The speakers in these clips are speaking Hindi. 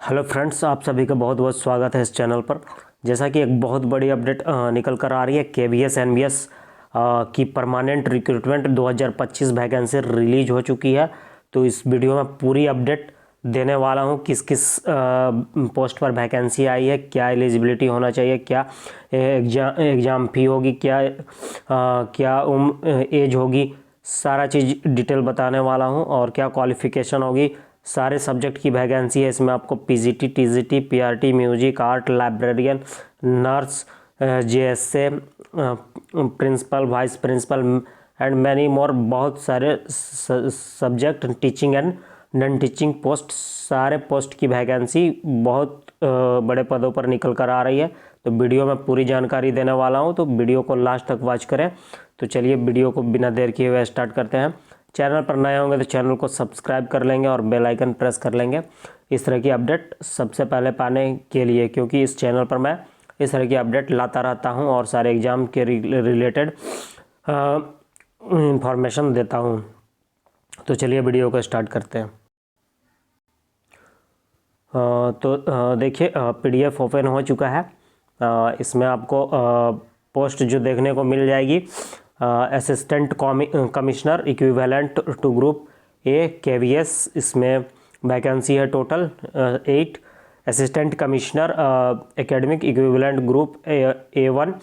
हेलो फ्रेंड्स, आप सभी का बहुत बहुत स्वागत है इस चैनल पर। जैसा कि एक बहुत बड़ी अपडेट निकल कर आ रही है, केवीएस एनवीएस की परमानेंट रिक्रूटमेंट 2025 वैकेंसी रिलीज हो चुकी है। तो इस वीडियो में पूरी अपडेट देने वाला हूं, किस किस पोस्ट पर वैकेंसी आई है, क्या एलिजिबिलिटी होना चाहिए, क्या एग्ज़ाम फ़ी होगी, क्या एज होगी, सारा चीज़ डिटेल बताने वाला हूं। और क्या क्वालिफ़िकेशन होगी, सारे सब्जेक्ट की वैकेंसी है इसमें। आपको PGT, TGT, PRT, music, art, librarian, nurse, JSA, principal, vice principal and many more, बहुत सारे subject, teaching and non teaching post, सारे पोस्ट की वैकेंसी बहुत बड़े पदों पर निकल कर आ रही है। तो वीडियो में पूरी जानकारी देने वाला हूं, तो वीडियो को लास्ट तक वॉच करें। तो चलिए वीडियो को बिना देर किए हुए स्टार्ट करते हैं। चैनल पर नए होंगे तो चैनल को सब्सक्राइब कर लेंगे और बेल आइकन प्रेस कर लेंगे इस तरह की अपडेट सबसे पहले पाने के लिए, क्योंकि इस चैनल पर मैं इस तरह की अपडेट लाता रहता हूं और सारे एग्ज़ाम के रिलेटेड इंफॉर्मेशन देता हूं। तो चलिए वीडियो को स्टार्ट करते हैं। तो देखिए, पीडीएफ ओपन हो चुका है। इसमें आपको पोस्ट जो देखने को मिल जाएगी, assistant commissioner equivalent to group A KVS, इसमें वैकेंसी है total 8। Assistant commissioner academic equivalent group A1,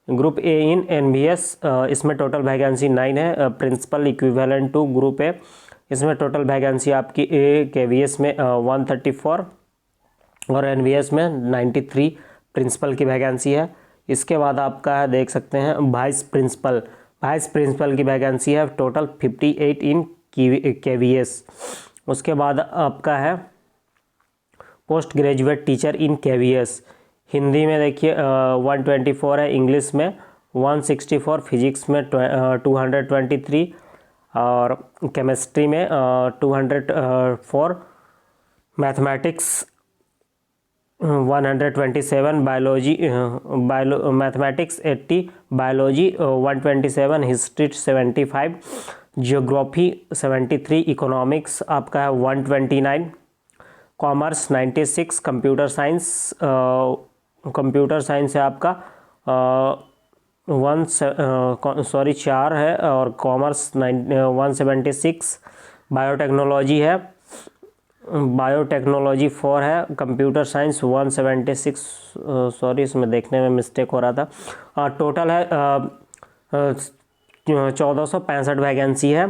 group A in NVS, इसमें टोटल वैकेंसी 9 है। Principal equivalent to group A, इसमें टोटल वैकेंसी आपकी ए केवीएस में 134 और एनवीएस में 93 प्रिंसिपल की वैकेंसी है। इसके बाद आपका है, देख सकते हैं, वाइस प्रिंसिपल की वैकेंसी है टोटल 58 इन केवीएस। उसके बाद आपका है post graduate teacher in KVS. Hindi में देखिए 124 है, इंग्लिश में 164, फिजिक्स में 223 और केमिस्ट्री में 204, mathematics 127, mathematics 80, biology 127, history 75, geography 73, economics आपका है 129, कॉमर्स 96, कंप्यूटर साइंस है आपका 4 है और कॉमर्स 176, बायोटेक्नोलॉजी 4 है, कंप्यूटर साइंस 176, सॉरी इसमें देखने में मिस्टेक हो रहा था। टोटल है 1465 वैकेंसी है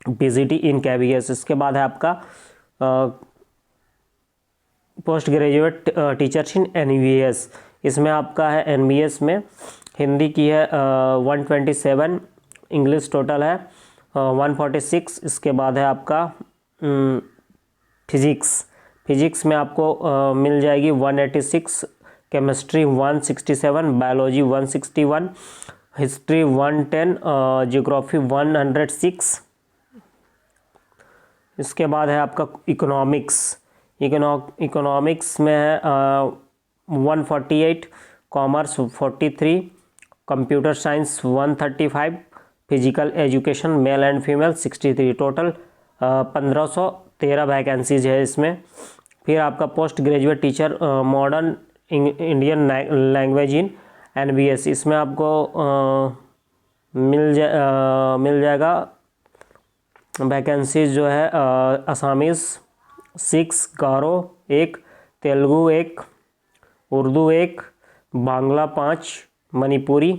पीजीटी इन केवीएस। इसके बाद है आपका post graduate teachers in NVS. इसमें आपका है एनवीएस में हिंदी की है 127, इंग्लिश टोटल है 146। इसके बाद है आपका फिजिक्स में आपको मिल जाएगी 186, केमिस्ट्री 167, बायोलॉजी 161, हिस्ट्री 110, जियोग्राफी 106। इसके बाद है आपका इकोनॉमिक्स में है 148, commerce 43, computer science 135, physical education male and female 63। Total 1513 vacancies है इसमें। फिर आपका post graduate teacher modern Indian language in NVS, इसमें आपको मिल जाएगा वैकेंसीज जो है असामीज़ 6, गारो 1, तेलुगु 1, उर्दू 1, बांग्ला 5, मणिपुरी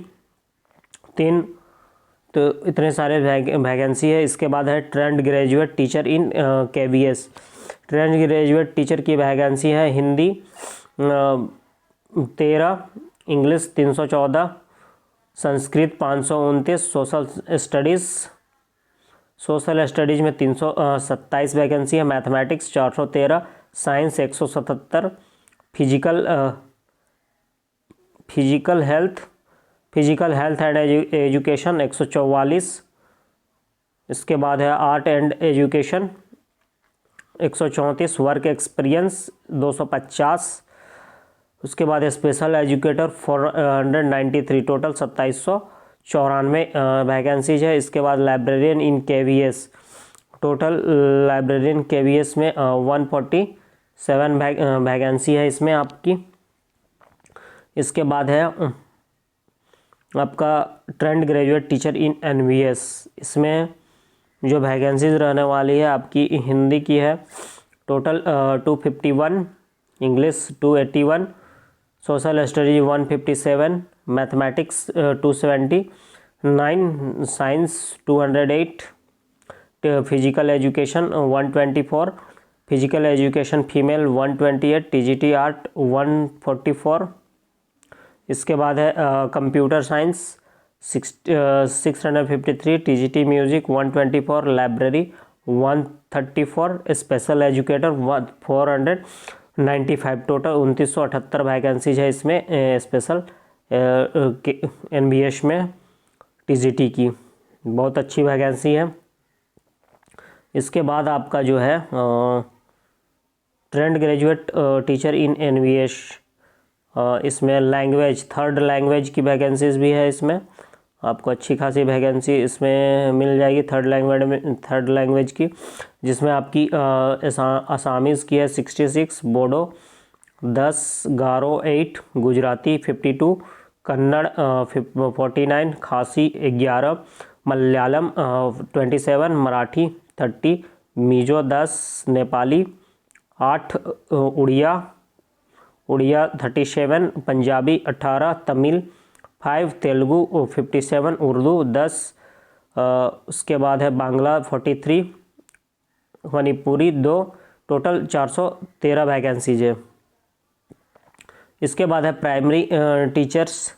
3। तो इतने सारे वैकेंसी है। इसके बाद है trained graduate teacher in KVS. Trained graduate teacher की वैकेंसी है Hindi 13, English 314, Sanskrit 529, social studies में 327 वैकेंसी है, mathematics 413, science 177, physical health and education 144। इसके बाद है art and education 134, work experience 250। उसके बाद स्पेशल एजुकेटर 493, टोटल 2794 वैकेंसीज है। इसके बाद लाइब्रेरियन इन केवीएस, टोटल लाइब्रेरियन केवीएस में 140 7 वैकेंसी है इसमें आपकी। इसके बाद है आपका trained graduate teacher in NVS. इसमें जो वैकेंसीज रहने वाली है आपकी हिंदी की है total 251, English 281, social studies 157, mathematics 279, science 208, physical education 124, physical education female 128, TGT art 144। इसके बाद है computer science 653, TGT music 124, library 134, special educator 495। Total 2978 vacancies है इसमें स्पेशल एनबीएस में टीजीटी की। बहुत अच्छी वैकेंसी है। इसके बाद आपका जो है trained graduate teacher in NVS, इसमें लैंग्वेज 3rd लैंग्वेज की वैकेंसीज भी है। इसमें आपको अच्छी खासी वैकेंसी इसमें मिल जाएगी 3rd लैंग्वेज की, जिसमें आपकी असामीज़ की है 66, बोडो 10, गारो 8, गुजराती 52, कन्नड़ 49, खासी 11, मलयालम 27, मराठी 30, मिजो 10, नेपाली 8, उड़िया 37, पंजाबी 18, तमिल 5, तेलुगु 57, उर्दू 10, उसके बाद है बांग्ला 43, मणिपुरी 2। टोटल 413 वैकेंसीज है। इसके बाद है primary teachers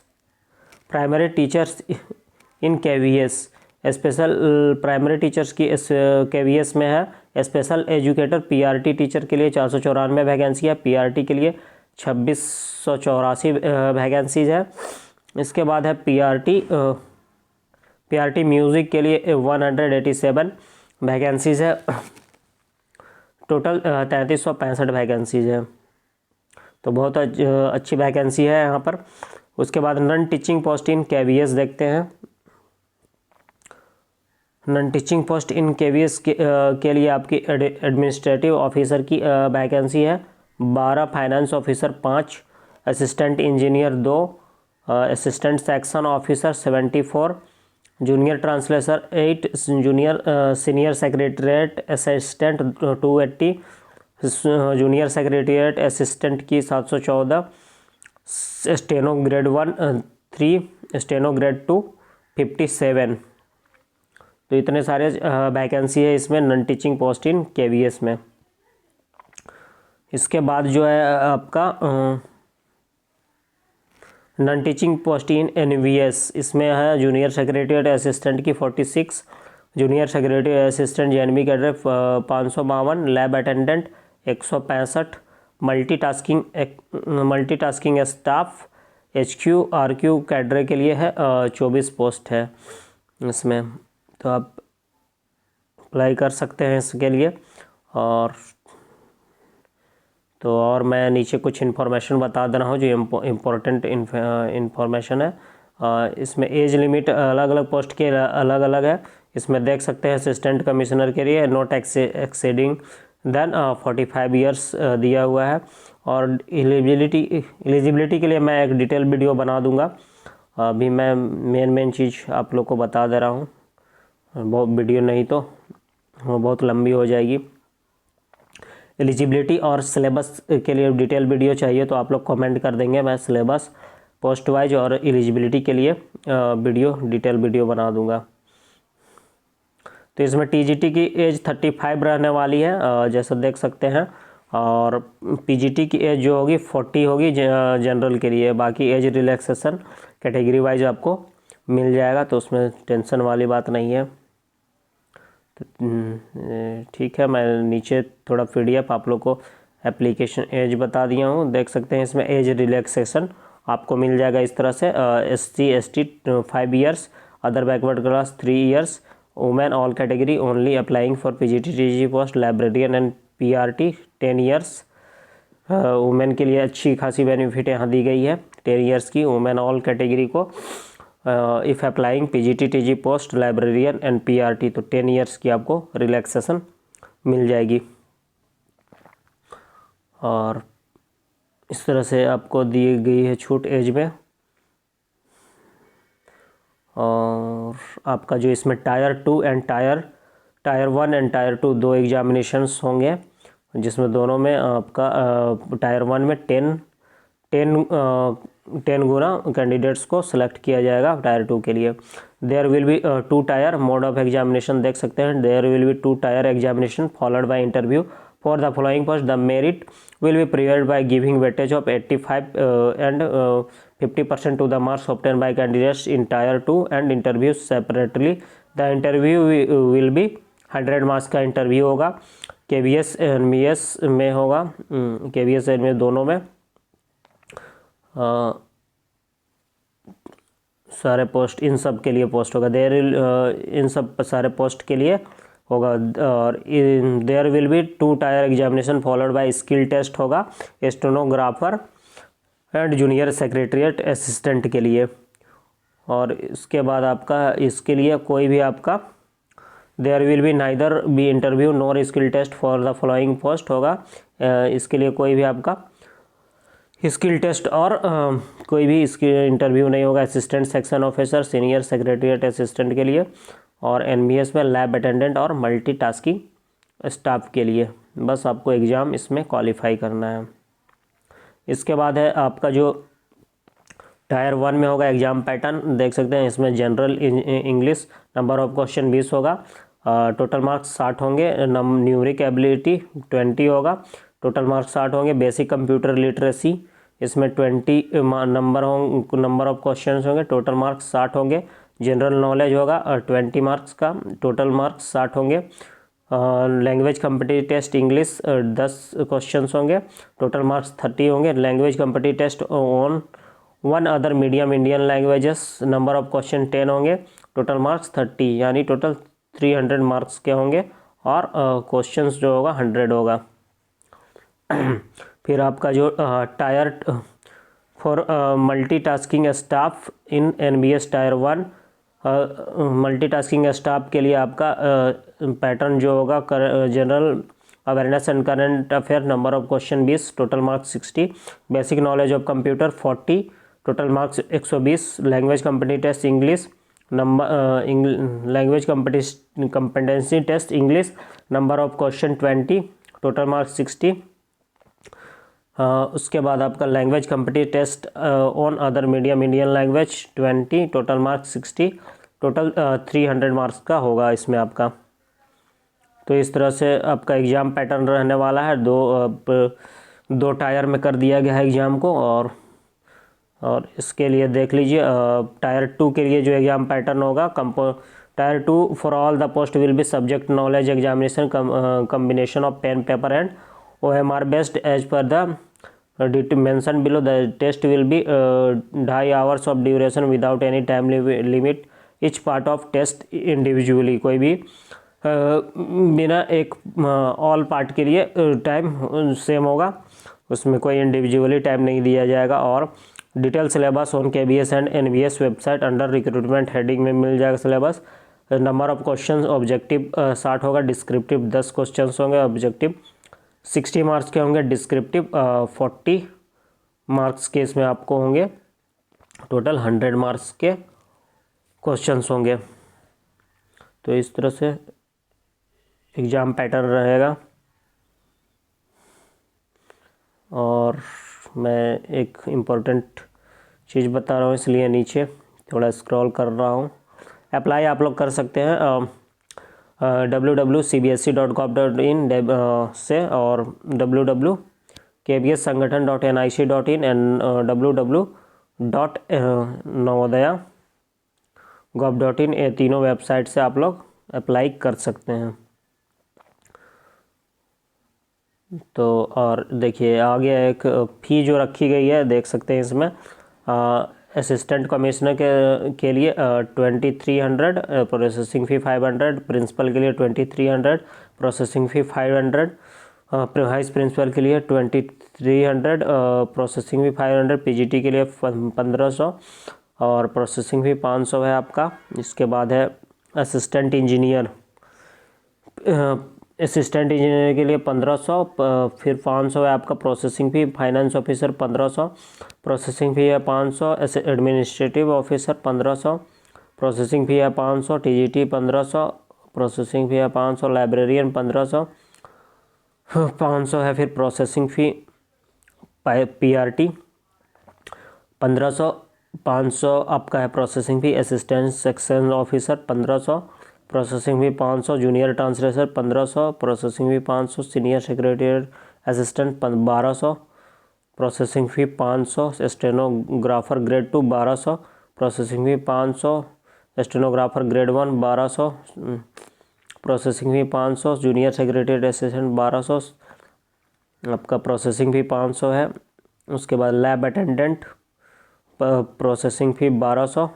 in KVS. Special primary teachers की इस केवीएस में है। स्पेशल एजुकेटर पीआरटी टीचर के लिए 494 वैकेंसी है, पीआरटी के लिए 2684 वैकेंसीज है। इसके बाद है पीआरटी म्यूज़िक के लिए 187 वैकेंसीज है। टोटल 3365 वैकेंसीज है, तो बहुत अच्छी वैकेंसी है यहाँ पर। उसके बाद non teaching post in KVS देखते हैं। Non teaching post in KVS के लिए आपकी एडमिनिस्ट्रेटिव ऑफिसर की वैकेंसी है 12, finance officer 5, assistant engineer 2, assistant section officer 74, junior translator 8, senior secretariat assistant 280, junior secretariat assistant की 714, स्टेनो ग्रेड 1 3, स्टेनो ग्रेड 2 57। तो इतने सारे वैकेंसी है इसमें non teaching post in KVS में। इसके बाद जो है आपका non teaching post in NVS, इसमें है जूनियर सेक्रेटरीट असिस्टेंट की 46, junior secretary assistant JNB cadre 552, lab attendant 165, multitasking staff HQ RQ cadre के लिए है 24 पोस्ट है इसमें, तो आप अप्लाई कर सकते हैं इसके लिए। और मैं नीचे कुछ इन्फॉर्मेशन बता दे रहा हूँ जो इम्पोर्टेंट इन्फॉर्मेशन है। इसमें एज लिमिट अलग अलग पोस्ट के अलग अलग है। इसमें देख सकते हैं असिस्टेंट कमिश्नर के लिए नॉट एक्सेडिंग देन 45 ईयर्स दिया हुआ है। और एलिजिबिलिटी के लिए मैं एक डिटेल वीडियो बना दूंगा। अभी मैं मेन चीज़ आप लोग को बता दे रहा हूँ, बहुत वीडियो नहीं तो वो बहुत लंबी हो जाएगी। एलिजिबिलिटी और सिलेबस के लिए डिटेल वीडियो चाहिए तो आप लोग कमेंट कर देंगे, मैं सिलेबस पोस्ट वाइज और एलिजिबिलिटी के लिए डिटेल वीडियो बना दूंगा। तो इसमें टीजीटी की एज 35 रहने वाली है जैसा देख सकते हैं, और पीजीटी की एज जो होगी 40 होगी जनरल के लिए। बाकी एज रिलैक्सेशन कैटेगरी वाइज आपको मिल जाएगा, तो उसमें टेंशन वाली बात नहीं है। तो ठीक है, मैं नीचे थोड़ा पीडीएफ आप लोग को एप्लीकेशन एज बता दिया हूँ, देख सकते हैं। इसमें एज रिलैक्सेशन आपको मिल जाएगा इस तरह से, SC ST 5 years, other backward class 3 years, women all category only applying for PGT post, librarian and PRT 10 years. Women के लिए अच्छी खासी बेनिफिट यहाँ दी गई है 10 ईयर्स की वुमेन ऑल कैटेगरी को। If applying PGT post, librarian and PRT, तो 10 ईयर्स की आपको रिलैक्सेशन मिल जाएगी। और इस तरह से आपको दी गई है छूट एज में। और आपका जो इसमें tyre 2 and tyre 1 and tyre 2 दो एग्जामिनेशंस होंगे, जिसमें दोनों में आपका टायर 1 में 10 गुना कैंडिडेट्स को सिलेक्ट किया जाएगा टायर 2 के लिए। There will be 2 tier mode of examination देख सकते हैं। There will be 2 tier examination followed by interview for the following post. The merit will be prepared by giving weightage of 85 and 50% to the marks obtained by candidates in tier 2 and interviews separately. The interview will be 100 marks का इंटरव्यू होगा। KVS NVS में होगा, KVS NVS दोनों में सारे पोस्ट, इन सब के लिए पोस्ट होगा। इन सब सारे पोस्ट के लिए होगा। और there will be 2 tier examination followed by skill test होगा stenographer and junior secretariat assistant के लिए। और इसके बाद आपका इसके लिए कोई भी आपका there will be neither be interview nor skill test for the following post होगा। इसके लिए कोई भी आपका स्किल टेस्ट और कोई भी इसकी इंटरव्यू नहीं होगा। Assistant section officer, senior secretariat assistant के लिए, और NBS में लैब अटेंडेंट और मल्टीटास्किंग स्टाफ के लिए। बस आपको एग्ज़ाम इसमें क्वालिफाई करना है। इसके बाद है आपका जो टायर 1 में होगा एग्ज़ाम पैटर्न देख सकते हैं। इसमें general English number of question 20 होगा, टोटल मार्क्स 60 होंगे। न्यूमेरिक एबिलिटी 20 होगा, टोटल मार्क्स 60 होंगे। बेसिक कंप्यूटर लिटरेसी इसमें 20 नंबर ऑफ क्वेश्चन होंगे, टोटल मार्क्स 60 होंगे। जनरल नॉलेज होगा 20 मार्क्स का, टोटल मार्क्स 60 होंगे। Language competitive test English 10 questions होंगे, टोटल मार्क्स 30 होंगे। Language competitive test on 1 other medium Indian languages number of question 10 होंगे, टोटल मार्क्स 30, यानी टोटल 300 मार्क्स के होंगे। और क्वेश्चंस जो होगा 100 होगा। फिर आपका जो tier for multitasking staff in NBS tier 1, multitasking staff के लिए आपका पैटर्न जो होगा general awareness and current affair number of question 20, total marks 60। Basic knowledge of computer 40, total marks 120। Language competitive test English language competency test English number of question 20, total marks 60। उसके बाद आपका language competitive test on other medium Indian language 20, total marks 60, total 300 marks का होगा इसमें आपका। तो इस तरह से आपका एग्ज़ाम पैटर्न रहने वाला है। दो टायर में कर दिया गया है एग्ज़ाम को। और इसके लिए देख लीजिए टायर 2 के लिए जो एग्ज़ाम पैटर्न होगा, tier 2 for all the post will be subject knowledge examination combination of pen paper and OMR based as per the mentioned below. The test will be 2.5 hours of duration without any time limit. Each part of test individually, कोई भी बिना एक ऑल पार्ट के लिए टाइम सेम होगा, उसमें कोई इंडिविजुअली टाइम नहीं दिया जाएगा। और detail syllabus on KVS and NVS website under recruitment heading में मिल जाएगा syllabus. Number of question objective 60 होगा, डिस्क्रिप्टिव 10 क्वेश्चन होंगे, ऑब्जेक्टिव 60 मार्क्स के होंगे, डिस्क्रिप्टिव 40 मार्क्स के इसमें आपको होंगे, टोटल 100 मार्क्स के क्वेश्चंस होंगे। तो इस तरह से एग्ज़ाम पैटर्न रहेगा। और मैं एक इम्पोर्टेंट चीज़ बता रहा हूँ, इसलिए नीचे थोड़ा स्क्रॉल कर रहा हूँ। अप्लाई आप लोग कर सकते हैं www.cbsc.gov.in से, और www.kvssanghathan.nic.in एंड www.navodaya.gov.in, ये तीनों वेबसाइट से आप लोग अप्लाई कर सकते हैं। तो और देखिए आगे एक फ़ी जो रखी गई है देख सकते हैं इसमें। असिस्टेंट कमिश्नर के लिए 2300, प्रोसेसिंग फ़ी 500, प्रिंसिपल के लिए 2300, प्रोसेसिंग फ़ी 500, वाइस प्रिंसिपल के लिए 2300, प्रोसेसिंग फ़ी 500, PGT के लिए 1500 और प्रोसेसिंग फ़ी 500 है आपका। इसके बाद है असिस्टेंट इंजीनियर असिस्टेंट इंजीनियर के लिए 1500, फिर 500 है आपका processing fee. Finance officer 1500, processing fee है 500। एडमिनिस्ट्रेटिव ऑफिसर 1500, प्रोसेसिंग फ़ी है 500। टीजीटी 1500, प्रोसेसिंग फ़ी है 500। लाइब्रेरियन 1500 है। फिर प्रोसेसिंग फ़ी पीआरटी 1500, 500 आपका है processing fee. Assistant section officer 1500, processing fee 500। Junior translator 1500, processing fee 500। Senior secretary assistant 1200, processing fee 500। Stenographer grade 2 1200, processing fee 500। Stenographer grade 1 1200, processing fee 500। Junior secretary assistant 1200, आपका प्रोसेसिंग फ़ी 500 है। उसके बाद लैब अटेंडेंट प्रोसेसिंग फ़ी 1200,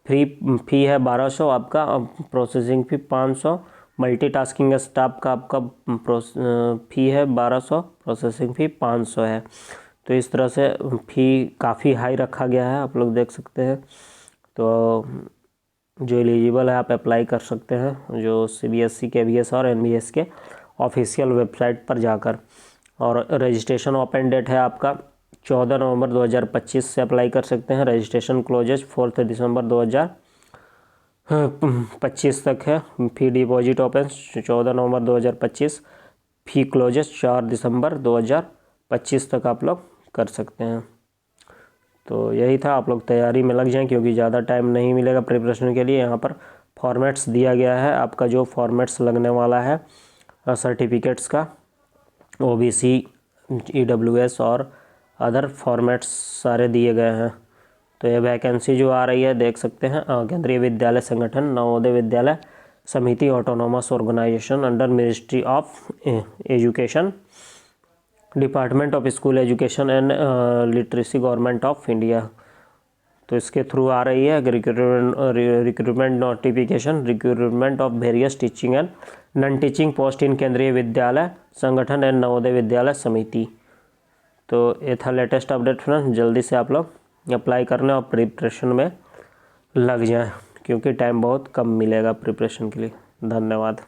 फ़ी है 1200 आपका, प्रोसेसिंग फ़ी 500। मल्टीटास्किंग स्टाफ का आपका फ़ी है 1200, प्रोसेसिंग फ़ी 500 है। तो इस तरह से फ़ी काफ़ी हाई रखा गया है, आप लोग देख सकते हैं। तो जो एलिजिबल है आप अप्लाई कर सकते हैं, जो सीबीएसई केवीएस और एनवीएस के ऑफिशियल वेबसाइट पर जाकर। और रजिस्ट्रेशन ओपन डेट है आपका 14 नवंबर 2025 से अप्लाई कर सकते हैं। रजिस्ट्रेशन क्लोजेज 4 दिसंबर 2025 तक है। फ़ी डिपॉजिट ओपन 14 नवंबर 2025, फ़ी क्लोजेज 4 दिसंबर 2025 तक आप लोग कर सकते हैं। तो यही था, आप लोग तैयारी में लग जाएं क्योंकि ज़्यादा टाइम नहीं मिलेगा प्रिपरेशन के लिए। यहाँ पर फॉर्मेट्स दिया गया है, आपका जो फॉर्मेट्स लगने वाला है सर्टिफिकेट्स का, ओबीसी, ईडब्ल्यूएस और अदर फॉर्मेट्स सारे दिए गए हैं। तो ये वैकेंसी जो आ रही है देख सकते हैं, केंद्रीय विद्यालय संगठन Navodaya Vidyalaya Samiti autonomous organization under ministry of education, department of school education and literacy, government of India. तो इसके थ्रू आ रही है recruitment notification, recruitment of various teaching and non teaching post in Kendriya Vidyalaya संगठन एंड नवोदय विद्यालय समिति। तो ये था लेटेस्ट अपडेट फ्रेंड्स। जल्दी से आप लोग अप्लाई करने और प्रिपरेशन में लग जाएं क्योंकि टाइम बहुत कम मिलेगा प्रिपरेशन के लिए। धन्यवाद।